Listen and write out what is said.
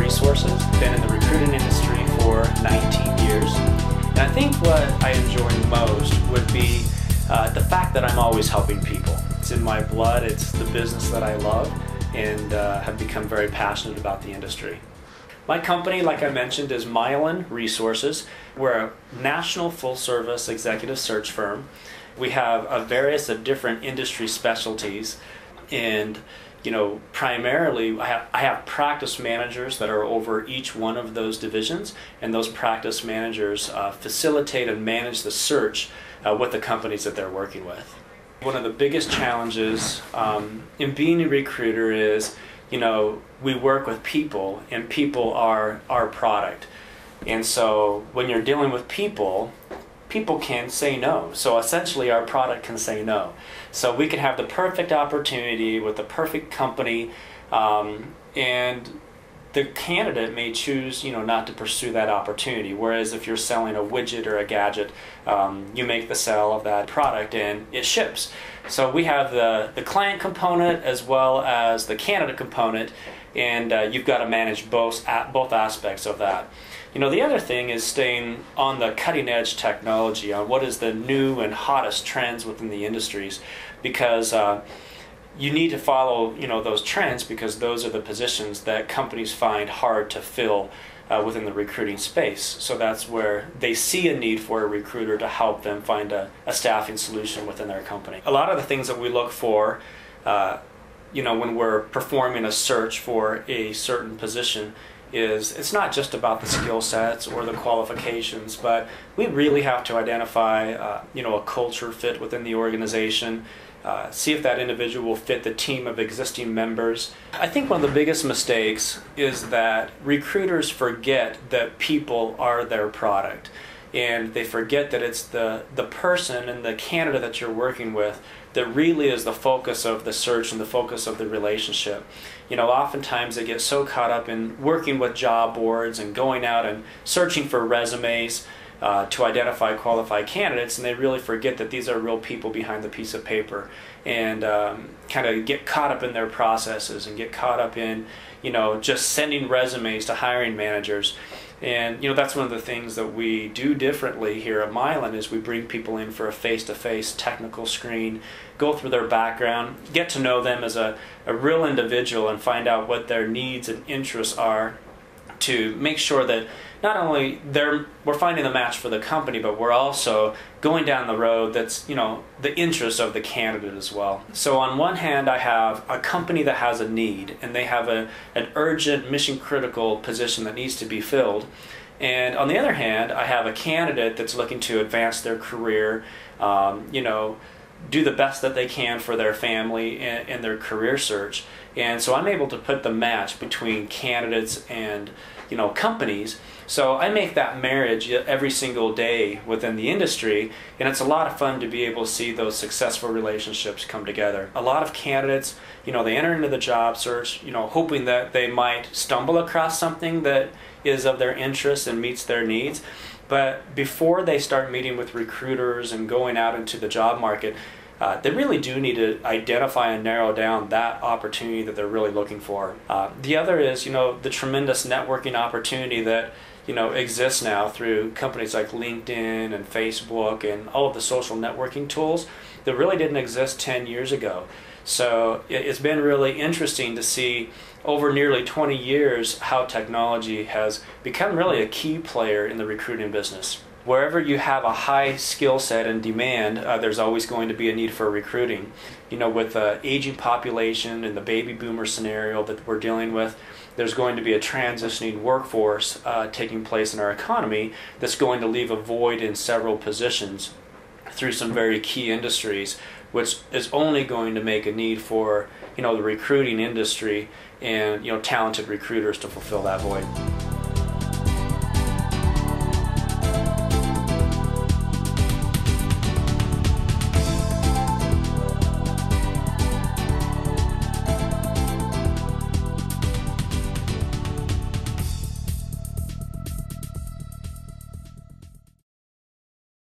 Resources. Been in the recruiting industry for 19 years. And I think what I enjoy most would be the fact that I'm always helping people. It's in my blood, it's the business that I love, and have become very passionate about the industry. My company, like I mentioned, is Myelin Resources. We're a national full-service executive search firm. We have various different industry specialties, and primarily I have practice managers that are over each one of those divisions, and those practice managers facilitate and manage the search with the companies that they're working with. One of the biggest challenges in being a recruiter is, we work with people, and people are our product. And so when you're dealing with people, people can say no. So essentially our product can say no. So we can have the perfect opportunity with the perfect company, and the candidate may choose not to pursue that opportunity. Whereas if you're selling a widget or a gadget, you make the sale of that product and it ships. So we have the client component as well as the candidate component, and you've got to manage both aspects of that. The other thing is staying on the cutting edge technology, on what is the new and hottest trends within the industries, because you need to follow those trends, because those are the positions that companies find hard to fill within the recruiting space. So that's where they see a need for a recruiter to help them find a staffing solution within their company. A lot of the things that we look for when we're performing a search for a certain position is, it's not just about the skill sets or the qualifications, but we really have to identify a culture fit within the organization, see if that individual will fit the team of existing members. I think one of the biggest mistakes is that recruiters forget that people are their product, and they forget that it's the person and the candidate that you're working with that really is the focus of the search and the focus of the relationship. Oftentimes they get so caught up in working with job boards and going out and searching for resumes to identify qualified candidates, and they really forget that these are real people behind the piece of paper, and kind of get caught up in their processes and get caught up in just sending resumes to hiring managers. And that's one of the things that we do differently here at Myelin, is we bring people in for a face-to-face technical screen, go through their background, get to know them as a real individual, and find out what their needs and interests are, to make sure that not only we're finding the match for the company, but we're also going down the road that's the interest of the candidate as well. So on one hand, I have a company that has a need, and they have an urgent, mission-critical position that needs to be filled. And on the other hand, I have a candidate that's looking to advance their career, do the best that they can for their family and their career search. And so I'm able to put the match between candidates and companies. So I make that marriage every single day within the industry, and it's a lot of fun to be able to see those successful relationships come together. A lot of candidates, they enter into the job search, hoping that they might stumble across something that is of their interest and meets their needs. But before they start meeting with recruiters and going out into the job market, they really do need to identify and narrow down that opportunity that they're really looking for. The other is, the tremendous networking opportunity that exists now through companies like LinkedIn and Facebook and all of the social networking tools that really didn't exist 10 years ago. So it's been really interesting to see over nearly 20 years how technology has become really a key player in the recruiting business. Wherever you have a high skill set and demand, there's always going to be a need for recruiting. With the aging population and the baby boomer scenario that we're dealing with, there's going to be a transitioning workforce taking place in our economy that's going to leave a void in several positions through some very key industries, which is only going to make a need for the recruiting industry and talented recruiters to fulfill that void.